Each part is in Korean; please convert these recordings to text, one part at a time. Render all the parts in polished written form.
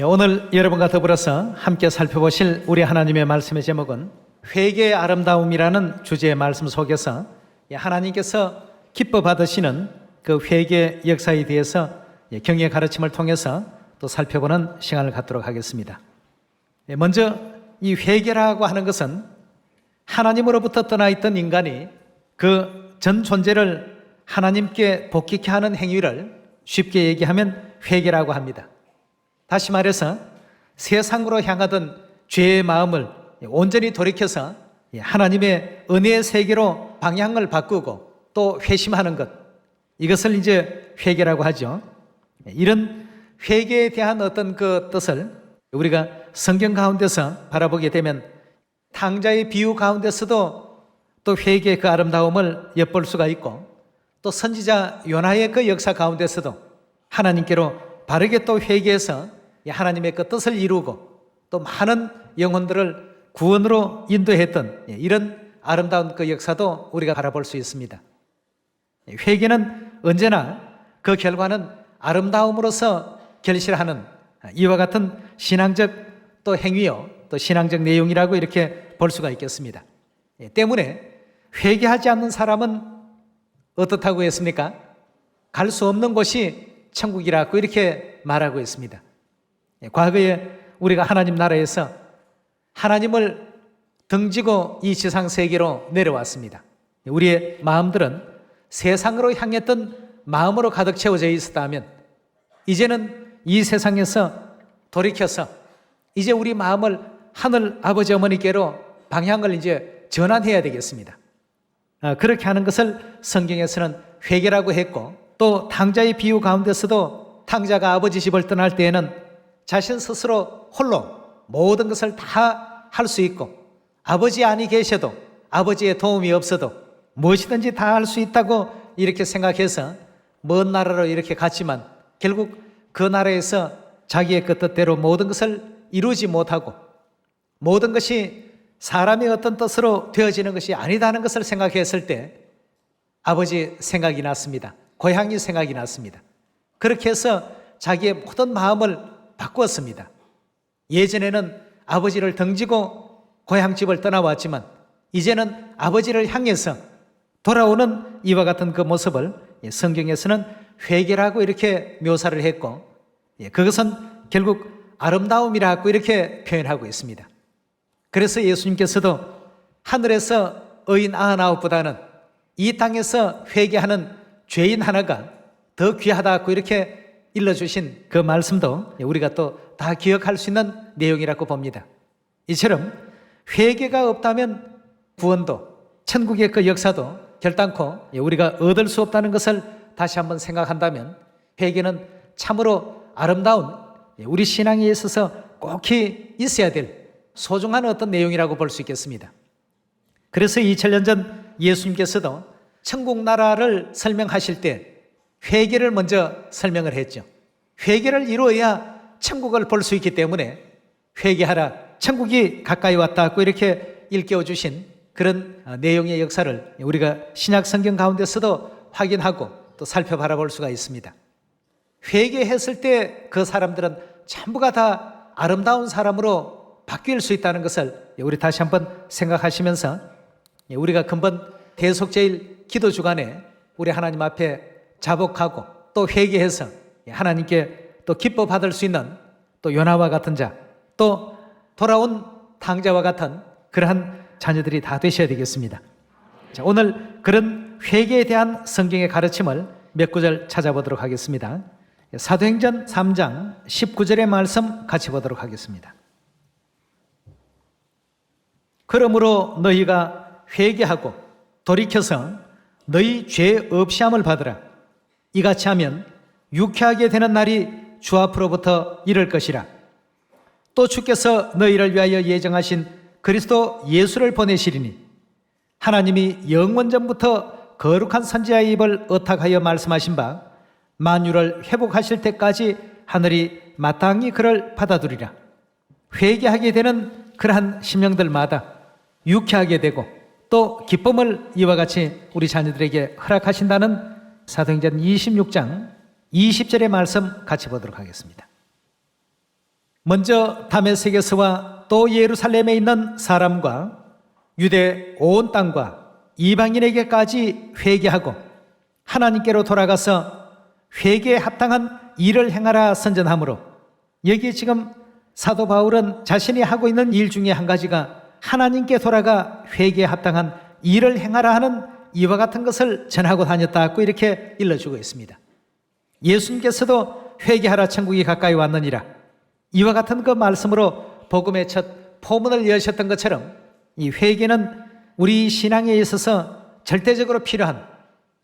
오늘 여러분과 더불어서 함께 살펴보실 우리 하나님의 말씀의 제목은 회개의 아름다움이라는 주제의 말씀 속에서 하나님께서 기뻐 받으시는 그 회개 역사에 대해서 경의 가르침을 통해서 또 살펴보는 시간을 갖도록 하겠습니다. 먼저 이 회개라고 하는 것은 하나님으로부터 떠나 있던 인간이 그 전 존재를 하나님께 복귀케 하는 행위를 쉽게 얘기하면 회개라고 합니다. 다시 말해서 세상으로 향하던 죄의 마음을 온전히 돌이켜서 하나님의 은혜의 세계로 방향을 바꾸고 또 회심하는 것, 이것을 이제 회개라고 하죠. 이런 회개에 대한 어떤 그 뜻을 우리가 성경 가운데서 바라보게 되면 탕자의 비유 가운데서도 또 회개의 그 아름다움을 엿볼 수가 있고, 또 선지자 요나의 그 역사 가운데서도 하나님께로 바르게 또 회개해서 하나님의 그 뜻을 이루고 또 많은 영혼들을 구원으로 인도했던 이런 아름다운 그 역사도 우리가 바라볼 수 있습니다. 회개는 언제나 그 결과는 아름다움으로서 결실하는 이와 같은 신앙적 또 행위요, 또 신앙적 내용이라고 이렇게 볼 수가 있겠습니다. 때문에 회개하지 않는 사람은 어떻다고 했습니까? 갈 수 없는 곳이 천국이라고 이렇게 말하고 있습니다. 과거에 우리가 하나님 나라에서 하나님을 등지고 이 지상 세계로 내려왔습니다. 우리의 마음들은 세상으로 향했던 마음으로 가득 채워져 있었다면 이제는 이 세상에서 돌이켜서 이제 우리 마음을 하늘 아버지 어머니께로 방향을 이제 전환해야 되겠습니다. 그렇게 하는 것을 성경에서는 회개라고 했고, 또 탕자의 비유 가운데서도 탕자가 아버지 집을 떠날 때에는 자신 스스로 홀로 모든 것을 다 할 수 있고, 아버지 안이 계셔도 아버지의 도움이 없어도 무엇이든지 다 할 수 있다고 이렇게 생각해서 먼 나라로 이렇게 갔지만 결국 그 나라에서 자기의 그 뜻대로 모든 것을 이루지 못하고 모든 것이 사람의 어떤 뜻으로 되어지는 것이 아니다는 것을 생각했을 때 아버지 생각이 났습니다. 고향이 생각이 났습니다. 그렇게 해서 자기의 모든 마음을 바꾸었습니다. 예전에는 아버지를 등지고 고향집을 떠나왔지만 이제는 아버지를 향해서 돌아오는 이와 같은 그 모습을 성경에서는 회개라고 이렇게 묘사를 했고, 그것은 결국 아름다움이라고 이렇게 표현하고 있습니다. 그래서 예수님께서도 하늘에서 의인 99보다는 이 땅에서 회개하는 죄인 하나가 더 귀하다고 이렇게 일러주신 그 말씀도 우리가 또 다 기억할 수 있는 내용이라고 봅니다. 이처럼 회개가 없다면 구원도, 천국의 그 역사도 결단코 우리가 얻을 수 없다는 것을 다시 한번 생각한다면 회개는 참으로 아름다운 우리 신앙에 있어서 꼭 있어야 될 소중한 어떤 내용이라고 볼 수 있겠습니다. 그래서 2000년 전 예수님께서도 천국 나라를 설명하실 때 회개를 먼저 설명을 했죠. 회개를 이루어야 천국을 볼 수 있기 때문에 회개하라, 천국이 가까이 왔다고 이렇게 일깨워 주신 그런 내용의 역사를 우리가 신약 성경 가운데서도 확인하고 또 살펴바라볼 수가 있습니다. 회개했을 때 그 사람들은 전부가 다 아름다운 사람으로 바뀔 수 있다는 것을 우리 다시 한번 생각하시면서 우리가 근본 대속제일 기도 주간에 우리 하나님 앞에 자복하고 또 회개해서 하나님께 또 기뻐 받을 수 있는 또 요나와 같은 자, 또 돌아온 탕자와 같은 그러한 자녀들이 다 되셔야 되겠습니다. 자, 오늘 그런 회개에 대한 성경의 가르침을 몇 구절 찾아보도록 하겠습니다. 사도행전 3장 19절의 말씀 같이 보도록 하겠습니다. 그러므로 너희가 회개하고 돌이켜서 너희 죄 없이함을 받으라. 이같이 하면 유쾌하게 되는 날이 주 앞으로부터 이를 것이라. 또 주께서 너희를 위하여 예정하신 그리스도 예수를 보내시리니 하나님이 영원전부터 거룩한 선지자의 입을 의탁하여 말씀하신 바 만유를 회복하실 때까지 하늘이 마땅히 그를 받아두리라. 회개하게 되는 그러한 심령들마다 유쾌하게 되고 또 기쁨을 이와 같이 우리 자녀들에게 허락하신다는 사도행전 26장 20절의 말씀 같이 보도록 하겠습니다. 먼저 다메섹에서와 또 예루살렘에 있는 사람과 유대 온 땅과 이방인에게까지 회개하고 하나님께로 돌아가서 회개에 합당한 일을 행하라 선전하므로, 여기 지금 사도 바울은 자신이 하고 있는 일 중에 한 가지가 하나님께 돌아가 회개에 합당한 일을 행하라 하는 이와 같은 것을 전하고 다녔다고 이렇게 일러주고 있습니다. 예수님께서도 회개하라 천국이 가까이 왔느니라, 이와 같은 그 말씀으로 복음의 첫 포문을 여셨던 것처럼 이 회개는 우리 신앙에 있어서 절대적으로 필요한,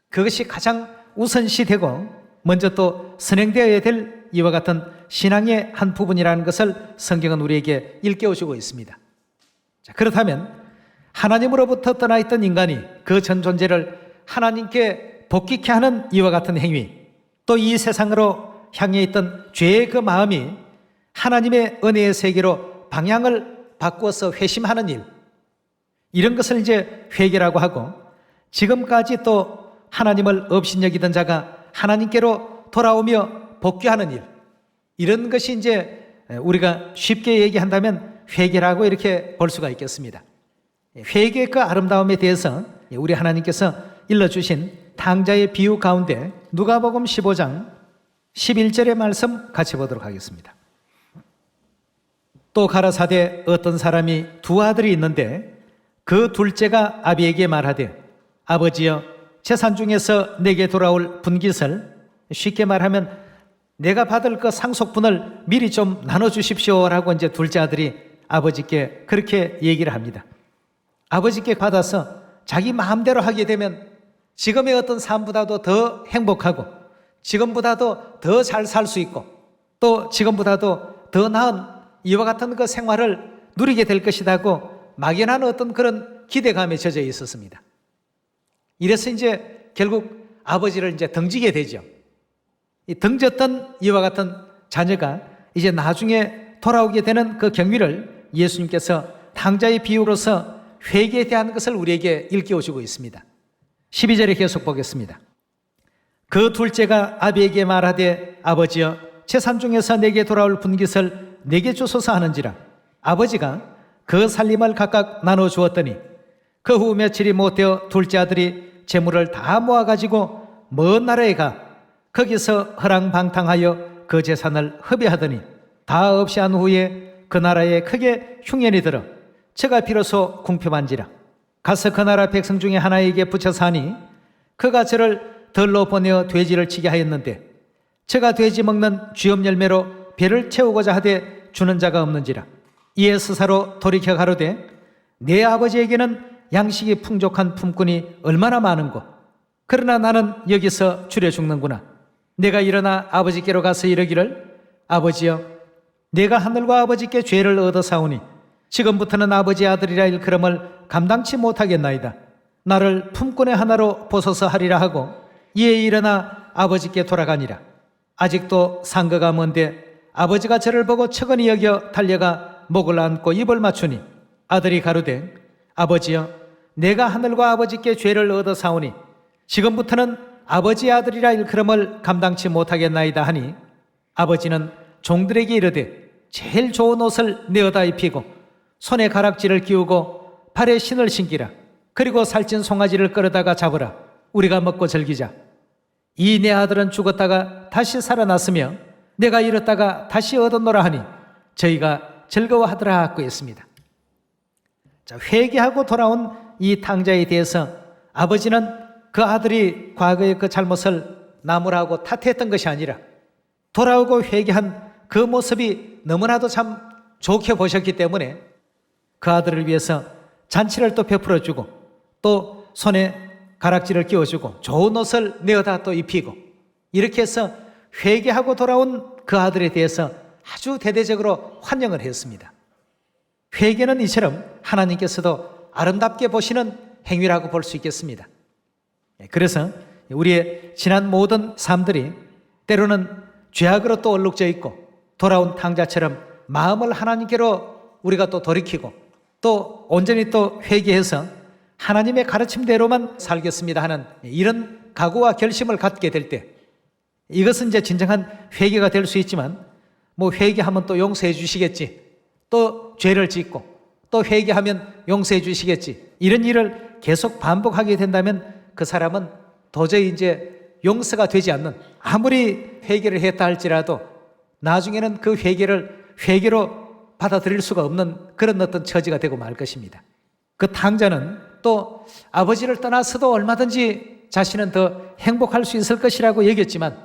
그것이 가장 우선시되고 먼저 또 선행되어야 될 이와 같은 신앙의 한 부분이라는 것을 성경은 우리에게 일깨워주고 있습니다. 자, 그렇다면 하나님으로부터 떠나 있던 인간이 그 전 존재를 하나님께 복귀케 하는 이와 같은 행위, 또 이 세상으로 향해 있던 죄의 그 마음이 하나님의 은혜의 세계로 방향을 바꾸어서 회심하는 일, 이런 것을 이제 회개라고 하고, 지금까지 또 하나님을 업신여기던 자가 하나님께로 돌아오며 복귀하는 일, 이런 것이 이제 우리가 쉽게 얘기한다면 회개라고 이렇게 볼 수가 있겠습니다. 회개의 그 아름다움에 대해서 우리 하나님께서 일러주신 탕자의 비유 가운데 누가복음 15장 11절의 말씀 같이 보도록 하겠습니다. 또 가라사대 어떤 사람이 두 아들이 있는데 그 둘째가 아비에게 말하되, 아버지여, 재산 중에서 내게 돌아올 분깃을, 쉽게 말하면 내가 받을 그 상속분을 미리 좀 나눠주십시오라고 이제 둘째 아들이 아버지께 그렇게 얘기를 합니다. 아버지께 받아서 자기 마음대로 하게 되면 지금의 어떤 삶보다도 더 행복하고 지금보다도 더 잘 살 수 있고 또 지금보다도 더 나은 이와 같은 그 생활을 누리게 될 것이라고 막연한 어떤 그런 기대감에 젖어 있었습니다. 이래서 이제 결국 아버지를 이제 등지게 되죠. 이 등졌던 이와 같은 자녀가 이제 나중에 돌아오게 되는 그 경위를 예수님께서 탕자의 비유로서 회개에 대한 것을 우리에게 일깨워주고 있습니다. 12절에 계속 보겠습니다. 그 둘째가 아비에게 말하되, 아버지여, 재산 중에서 내게 돌아올 분깃을 내게 주소서 하는지라. 아버지가 그 살림을 각각 나눠 주었더니 그 후 며칠이 못되어 둘째 아들이 재물을 다 모아가지고 먼 나라에 가 거기서 허랑방탕하여 그 재산을 허비하더니 다 없이 한 후에 그 나라에 크게 흉년이 들어 저가 비로소 궁핍한지라. 가서 그 나라 백성 중에 하나에게 붙여서 하니 그가 저를 덜로 보내어 돼지를 치게 하였는데 저가 돼지 먹는 쥐업 열매로 배를 채우고자 하되 주는 자가 없는지라. 이에 스사로 돌이켜 가로되, 내 아버지에게는 양식이 풍족한 품꾼이 얼마나 많은고, 그러나 나는 여기서 줄여 죽는구나. 내가 일어나 아버지께로 가서 이르기를, 아버지여, 내가 하늘과 아버지께 죄를 얻어 사오니 지금부터는 아버지의 아들이라 일컬음을 감당치 못하겠나이다. 나를 품꾼의 하나로 보소서 하리라 하고 이에 일어나 아버지께 돌아가니라. 아직도 상거가 먼데 아버지가 저를 보고 측은히 여겨 달려가 목을 안고 입을 맞추니 아들이 가로되, 아버지여, 내가 하늘과 아버지께 죄를 얻어 사오니 지금부터는 아버지의 아들이라 일컬음을 감당치 못하겠나이다 하니 아버지는 종들에게 이르되 제일 좋은 옷을 내어다 입히고 손에 가락지를 끼우고 발에 신을 신기라. 그리고 살찐 송아지를 끌어다가 잡으라. 우리가 먹고 즐기자. 이 내 아들은 죽었다가 다시 살아났으며 내가 잃었다가 다시 얻었노라 하니 저희가 즐거워하더라 하고 했습니다. 자, 회개하고 돌아온 이 탕자에 대해서 아버지는 그 아들이 과거의 그 잘못을 나무라고 탓했던 것이 아니라 돌아오고 회개한 그 모습이 너무나도 참 좋게 보셨기 때문에 그 아들을 위해서 잔치를 또 베풀어주고 또 손에 가락지를 끼워주고 좋은 옷을 내어다 또 입히고 이렇게 해서 회개하고 돌아온 그 아들에 대해서 아주 대대적으로 환영을 했습니다. 회개는 이처럼 하나님께서도 아름답게 보시는 행위라고 볼 수 있겠습니다. 그래서 우리의 지난 모든 삶들이 때로는 죄악으로 또 얼룩져 있고 돌아온 탕자처럼 마음을 하나님께로 우리가 또 돌이키고 또 온전히 또 회개해서 하나님의 가르침대로만 살겠습니다 하는 이런 각오와 결심을 갖게 될 때 이것은 이제 진정한 회개가 될 수 있지만 뭐 회개하면 또 용서해 주시겠지, 또 죄를 짓고 또 회개하면 용서해 주시겠지, 이런 일을 계속 반복하게 된다면 그 사람은 도저히 이제 용서가 되지 않는, 아무리 회개를 했다 할지라도 나중에는 그 회개로 받아들일 수가 없는 그런 어떤 처지가 되고 말 것입니다. 그 탕자는 또 아버지를 떠나서도 얼마든지 자신은 더 행복할 수 있을 것이라고 여겼지만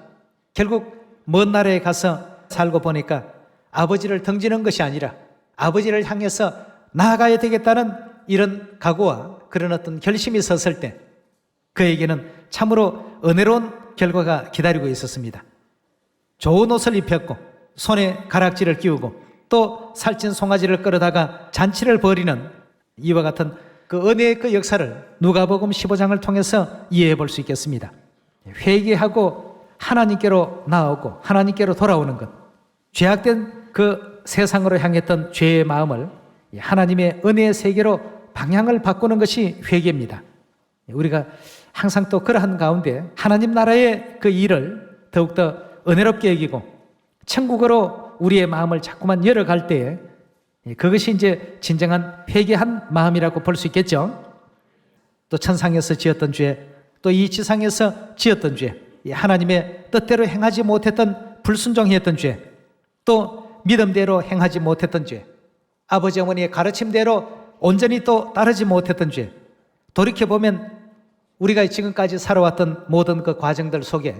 결국 먼 나라에 가서 살고 보니까 아버지를 등지는 것이 아니라 아버지를 향해서 나아가야 되겠다는 이런 각오와 그런 어떤 결심이 섰을 때 그에게는 참으로 은혜로운 결과가 기다리고 있었습니다. 좋은 옷을 입혔고 손에 가락지를 끼우고 또 살찐 송아지를 끌어다가 잔치를 벌이는 이와 같은 그 은혜의 그 역사를 누가복음 15장을 통해서 이해해 볼 수 있겠습니다. 회개하고 하나님께로 나오고 하나님께로 돌아오는 것, 죄악된 그 세상으로 향했던 죄의 마음을 하나님의 은혜의 세계로 방향을 바꾸는 것이 회개입니다. 우리가 항상 또 그러한 가운데 하나님 나라의 그 일을 더욱더 은혜롭게 여기고 천국으로 우리의 마음을 자꾸만 열어갈 때에 그것이 이제 진정한 회개한 마음이라고 볼 수 있겠죠. 또 천상에서 지었던 죄, 또 이 지상에서 지었던 죄, 하나님의 뜻대로 행하지 못했던 불순종했던 죄, 또 믿음대로 행하지 못했던 죄, 아버지 어머니의 가르침대로 온전히 또 따르지 못했던 죄, 돌이켜보면 우리가 지금까지 살아왔던 모든 그 과정들 속에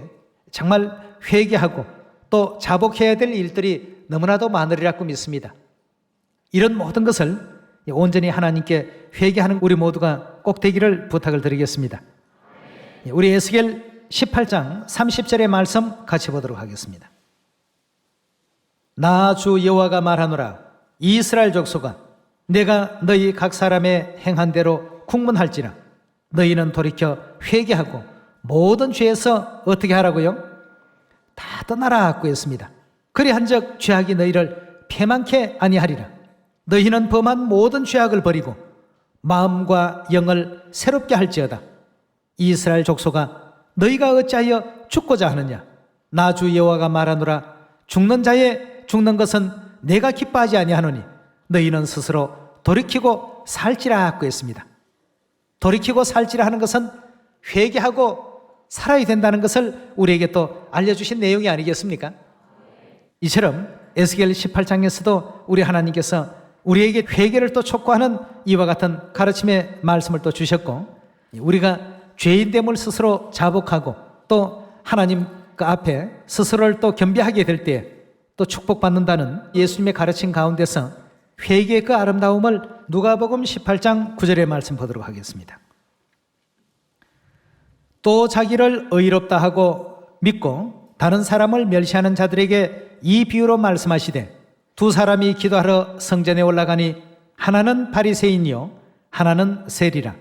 정말 회개하고 또 자복해야 될 일들이 너무나도 많으리라고 믿습니다. 이런 모든 것을 온전히 하나님께 회개하는 우리 모두가 꼭 되기를 부탁을 드리겠습니다. 우리 에스겔 18장 30절의 말씀 같이 보도록 하겠습니다. 나 주 여호와가 말하노라. 이스라엘 족속아, 내가 너희 각 사람의 행한 대로 국문할지라. 너희는 돌이켜 회개하고 모든 죄에서 어떻게 하라고요? 다 떠나라고 했습니다. 그리한즉 죄악이 너희를 패망케 아니하리라. 너희는 범한 모든 죄악을 버리고 마음과 영을 새롭게 할지어다. 이스라엘 족속아, 너희가 어찌하여 죽고자 하느냐? 나 주 여호와가 말하노라. 죽는 자의 죽는 것은 내가 기뻐하지 아니하노니 너희는 스스로 돌이키고 살지라고 했습니다. 돌이키고 살지라 하는 것은 회개하고 살아야 된다는 것을 우리에게 또 알려주신 내용이 아니겠습니까? 이처럼 에스겔 18장에서도 우리 하나님께서 우리에게 회개를 또 촉구하는 이와 같은 가르침의 말씀을 또 주셨고, 우리가 죄인됨을 스스로 자복하고 또 하나님 그 앞에 스스로를 또 겸비하게 될 때 또 축복받는다는 예수님의 가르침 가운데서 회개의 그 아름다움을 누가복음 18장 9절의 말씀 보도록 하겠습니다. 또 자기를 의롭다 하고 믿고 다른 사람을 멸시하는 자들에게 이 비유로 말씀하시되, 두 사람이 기도하러 성전에 올라가니 하나는 바리새인이요 하나는 세리라.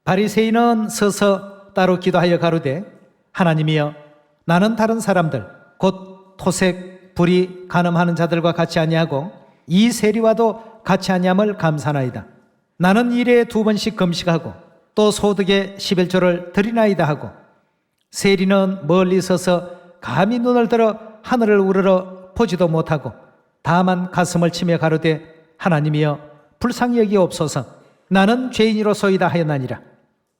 바리새인은 서서 따로 기도하여 가로되, 하나님이여, 나는 다른 사람들 곧 토색 불의 간음하는 자들과 같이 아니하고 이 세리와도 같이 아니함을 감사나이다. 나는 일에 2번씩 금식하고 또 소득의 11조를 드리나이다 하고, 세리는 멀리 서서 감히 눈을 들어 하늘을 우러러 보지도 못하고 다만 가슴을 치며 가로되, 하나님이여 불쌍히 여기옵소서. 나는 죄인이로소이다 하였나니라.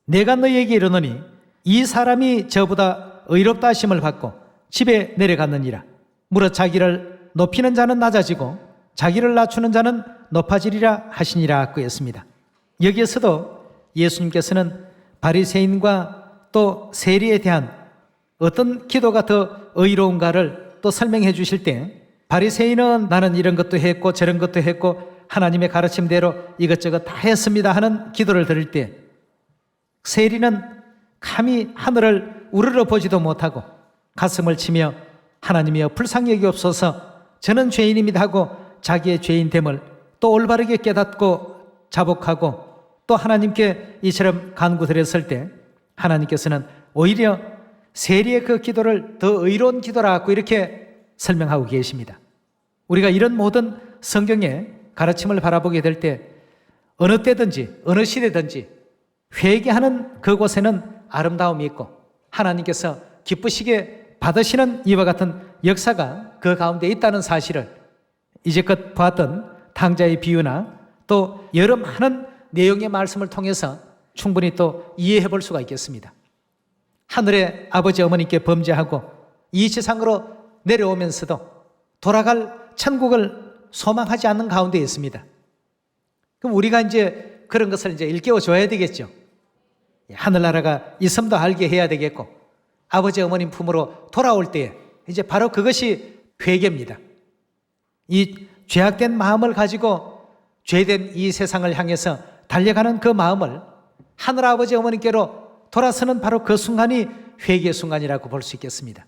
내가 너희에게 이르노니 이 사람이 저보다 의롭다 하심을 받고 집에 내려갔느니라. 무릇 자기를 높이는 자는 낮아지고 자기를 낮추는 자는 높아지리라 하시니라 그 했습니다. 여기에서도 예수님께서는 바리새인과 또 세리에 대한 어떤 기도가 더 의로운가를 또 설명해 주실 때, 바리새인은 나는 이런 것도 했고 저런 것도 했고 하나님의 가르침대로 이것저것 다 했습니다 하는 기도를 드릴 때, 세리는 감히 하늘을 우러러 보지도 못하고 가슴을 치며 하나님이여 불쌍히 여기옵소서, 저는 죄인입니다 하고 자기의 죄인됨을 또 올바르게 깨닫고 자복하고 또 하나님께 이처럼 간구드렸을 때, 하나님께서는 오히려 세리의 그 기도를 더 의로운 기도라고 이렇게 설명하고 계십니다. 우리가 이런 모든 성경의 가르침을 바라보게 될 때 어느 때든지 어느 시대든지 회개하는 그곳에는 아름다움이 있고 하나님께서 기쁘시게 받으시는 이와 같은 역사가 그 가운데 있다는 사실을 이제껏 봤던 탕자의 비유나 또 여러 많은 내용의 말씀을 통해서 충분히 또 이해해 볼 수가 있겠습니다. 하늘의 아버지 어머니께 범죄하고 이 세상으로 내려오면서도 돌아갈 천국을 소망하지 않는 가운데 있습니다. 그럼 우리가 이제 그런 것을 이제 일깨워 줘야 되겠죠. 하늘나라가 있음도 알게 해야 되겠고, 아버지 어머님 품으로 돌아올 때에 이제 바로 그것이 회개입니다. 이 죄악된 마음을 가지고 죄된 이 세상을 향해서 달려가는 그 마음을 하늘아버지 어머니께로 돌아서는 바로 그 순간이 회개의 순간이라고 볼 수 있겠습니다.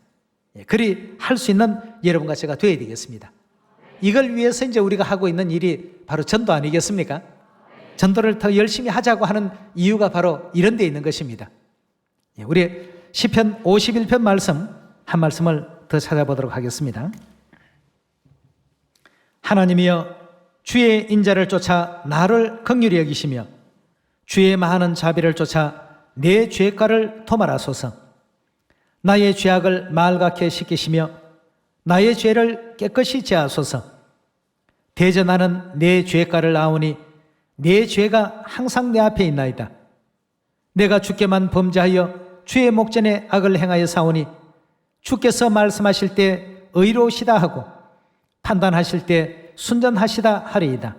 그리 할 수 있는 여러분과 제가 되어야 되겠습니다. 이걸 위해서 이제 우리가 하고 있는 일이 바로 전도 아니겠습니까? 전도를 더 열심히 하자고 하는 이유가 바로 이런 데 있는 것입니다. 우리 시편 51편 말씀 한 말씀을 더 찾아보도록 하겠습니다. 하나님이여 주의 인자를 쫓아 나를 긍휼히 여기시며 주의 많은 자비를 쫓아 내 죄가를 토말하소서. 나의 죄악을 말갛게 씻기시며 나의 죄를 깨끗이 제하소서. 대저 나는 내 죄가를 아오니 내 죄가 항상 내 앞에 있나이다. 내가 주께만 범죄하여 주의 목전에 악을 행하여 사오니 주께서 말씀하실 때 의로우시다 하고 판단하실 때 순전하시다 하리이다.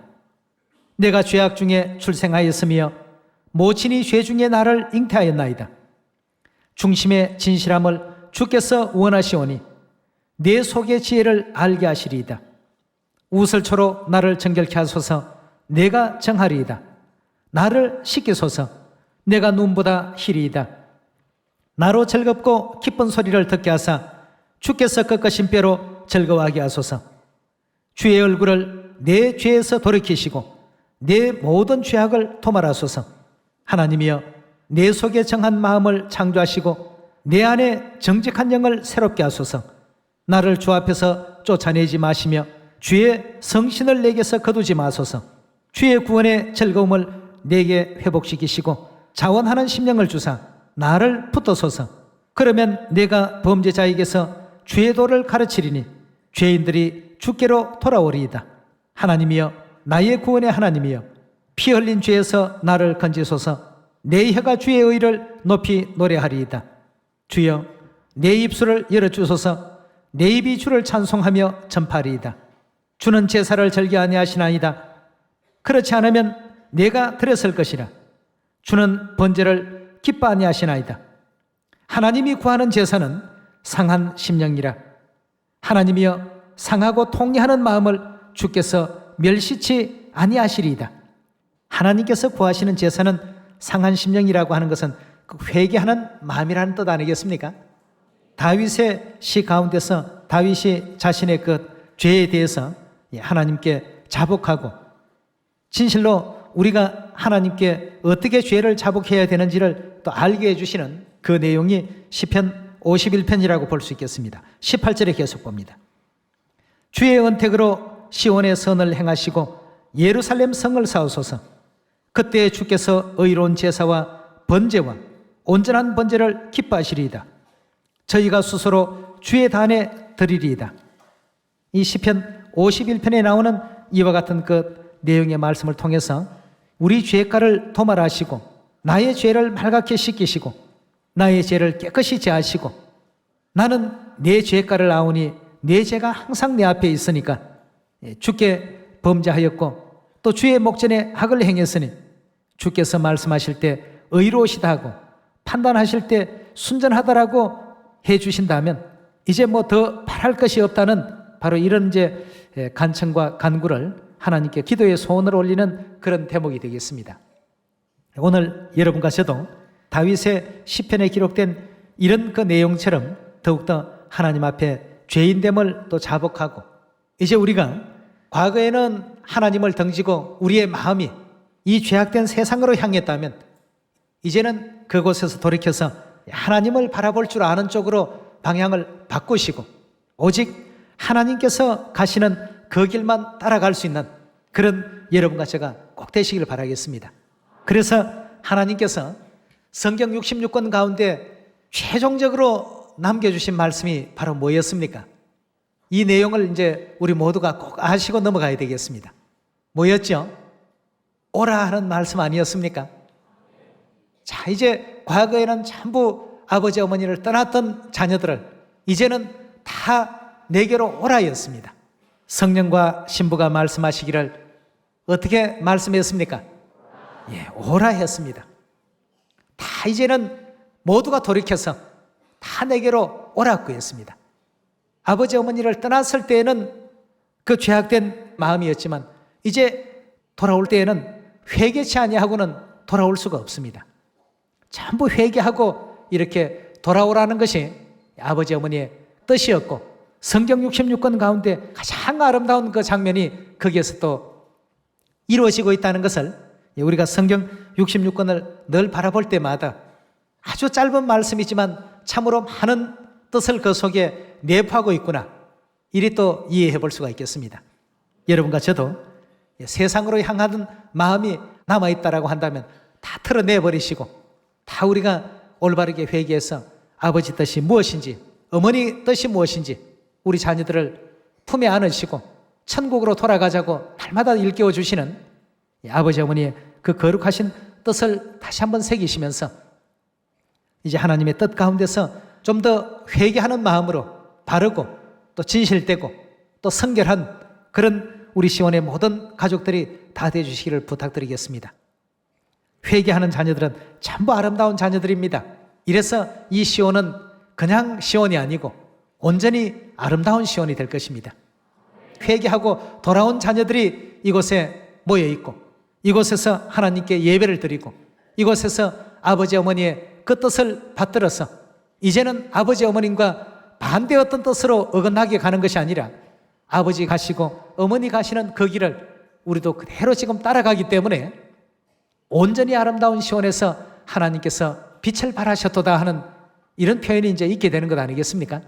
내가 죄악 중에 출생하였으며 모친이 죄 중에 나를 잉태하였나이다. 중심의 진실함을 주께서 원하시오니 내 속의 지혜를 알게 하시리이다. 우슬초로 나를 정결케 하소서. 내가 정하리이다. 나를 씻기소서. 내가 눈보다 희리이다. 나로 즐겁고 기쁜 소리를 듣게 하사 주께서 꺾으신 뼈로 즐거워하게 하소서. 주의 얼굴을 내 죄에서 돌이키시고 내 모든 죄악을 토말하소서. 하나님이여 내 속에 정한 마음을 창조하시고 내 안에 정직한 영을 새롭게 하소서. 나를 주 앞에서 쫓아내지 마시며 주의 성신을 내게서 거두지 마소서. 주의 구원의 즐거움을 내게 회복시키시고 자원하는 심령을 주사 나를 붙드소서. 그러면 내가 범죄자에게서 주의 도를 가르치리니 죄인들이 주께로 돌아오리이다. 하나님이여 나의 구원의 하나님이여 피 흘린 죄에서 나를 건지소서. 내 혀가 주의 의를 높이 노래하리이다. 주여 내 입술을 열어주소서. 내 입이 주를 찬송하며 전파하리이다. 주는 제사를 절개 아니하시나이다. 그렇지 않으면 내가 드렸을 것이라. 주는 번제를 기뻐 아니하시나이다. 하나님이 구하는 제사는 상한 심령이라. 하나님이여 상하고 통회하는 마음을 주께서 멸시치 아니하시리이다. 하나님께서 구하시는 제사는 상한 심령이라고 하는 것은 그 회개하는 마음이라는 뜻 아니겠습니까? 다윗의 시 가운데서 다윗이 자신의 그 죄에 대해서 하나님께 자복하고 진실로 우리가 하나님께 어떻게 죄를 자복해야 되는지를 또 알게 해주시는 그 내용이 시편 51편이라고 볼 수 있겠습니다. 18절에 계속 봅니다. 주의 언택으로 시온의 선을 행하시고 예루살렘 성을 사오소서. 그때 주께서 의로운 제사와 번제와 온전한 번제를 기뻐하시리이다. 저희가 스스로 주의 단에 드리리이다. 이 시편 51편에 나오는 이와 같은 그 내용의 말씀을 통해서 우리 죄가를 도말하시고 나의 죄를 맑게 씻기시고 나의 죄를 깨끗이 제하시고 나는 내 죄가를 아오니 내 죄가 항상 내 앞에 있으니까 주께 범죄하였고 또 주의 목전에 악을 행했으니 주께서 말씀하실 때 의로우시다 하고 판단하실 때 순전하다라고 해주신다면 이제 뭐 더 바랄 것이 없다는 바로 이런 이제 간청과 간구를 하나님께 기도의 소원을 올리는 그런 대목이 되겠습니다. 오늘 여러분과 저도 다윗의 시편에 기록된 이런 그 내용처럼 더욱더 하나님 앞에 죄인됨을 또 자복하고 이제 우리가 과거에는 하나님을 등지고 우리의 마음이 이 죄악된 세상으로 향했다면 이제는 그곳에서 돌이켜서 하나님을 바라볼 줄 아는 쪽으로 방향을 바꾸시고 오직 하나님께서 가시는 그 길만 따라갈 수 있는 그런 여러분과 제가 꼭 되시길 바라겠습니다. 그래서 하나님께서 성경 66권 가운데 최종적으로 남겨주신 말씀이 바로 뭐였습니까? 이 내용을 이제 우리 모두가 꼭 아시고 넘어가야 되겠습니다. 뭐였죠? 오라 하는 말씀 아니었습니까? 자, 이제 과거에는 전부 아버지 어머니를 떠났던 자녀들을 이제는 다 내게로 오라였습니다. 성령과 신부가 말씀하시기를 어떻게 말씀했습니까? 예, 오라 했습니다. 다 이제는 모두가 돌이켜서 다 내게로 오라고 했습니다. 아버지 어머니를 떠났을 때에는 그 죄악된 마음이었지만 이제 돌아올 때에는 회개치 아니하고는 돌아올 수가 없습니다. 전부 회개하고 이렇게 돌아오라는 것이 아버지 어머니의 뜻이었고 성경 66권 가운데 가장 아름다운 그 장면이 거기에서 또 이루어지고 있다는 것을 우리가 성경 66권을 늘 바라볼 때마다 아주 짧은 말씀이지만 참으로 많은 뜻을 그 속에 내포하고 있구나, 이리 또 이해해 볼 수가 있겠습니다. 여러분과 저도 세상으로 향하는 마음이 남아있다라고 한다면 다 털어내버리시고 다 우리가 올바르게 회개해서 아버지 뜻이 무엇인지 어머니 뜻이 무엇인지 우리 자녀들을 품에 안으시고 천국으로 돌아가자고 날마다 일깨워 주시는 아버지 어머니의 그 거룩하신 뜻을 다시 한번 새기시면서 이제 하나님의 뜻 가운데서 좀 더 회개하는 마음으로 바르고 또 진실되고 또 성결한 그런 우리 시온의 모든 가족들이 다 되어주시기를 부탁드리겠습니다. 회개하는 자녀들은 전부 아름다운 자녀들입니다. 이래서 이 시온은 그냥 시온이 아니고 온전히 아름다운 시온이 될 것입니다. 회개하고 돌아온 자녀들이 이곳에 모여있고 이곳에서 하나님께 예배를 드리고 이곳에서 아버지 어머니의 그 뜻을 받들어서 이제는 아버지 어머님과 반대 어떤 뜻으로 어긋나게 가는 것이 아니라 아버지 가시고 어머니 가시는 그 길을 우리도 그대로 지금 따라가기 때문에 온전히 아름다운 시온에서 하나님께서 빛을 발하셨도다 하는 이런 표현이 이제 있게 되는 것 아니겠습니까?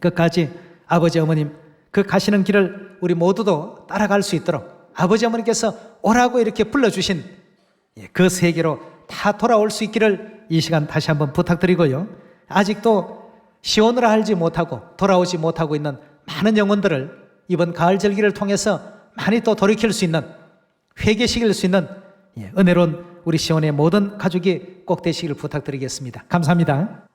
끝까지 아버지 어머님 그 가시는 길을 우리 모두도 따라갈 수 있도록 아버지 어머니께서 오라고 이렇게 불러주신 그 세계로 다 돌아올 수 있기를 이 시간 다시 한번 부탁드리고요. 아직도 시온을 알지 못하고 돌아오지 못하고 있는 많은 영혼들을 이번 가을 절기를 통해서 많이 또 돌이킬 수 있는 회개시킬 수 있는 은혜로운 우리 시온의 모든 가족이 꼭 되시기를 부탁드리겠습니다. 감사합니다.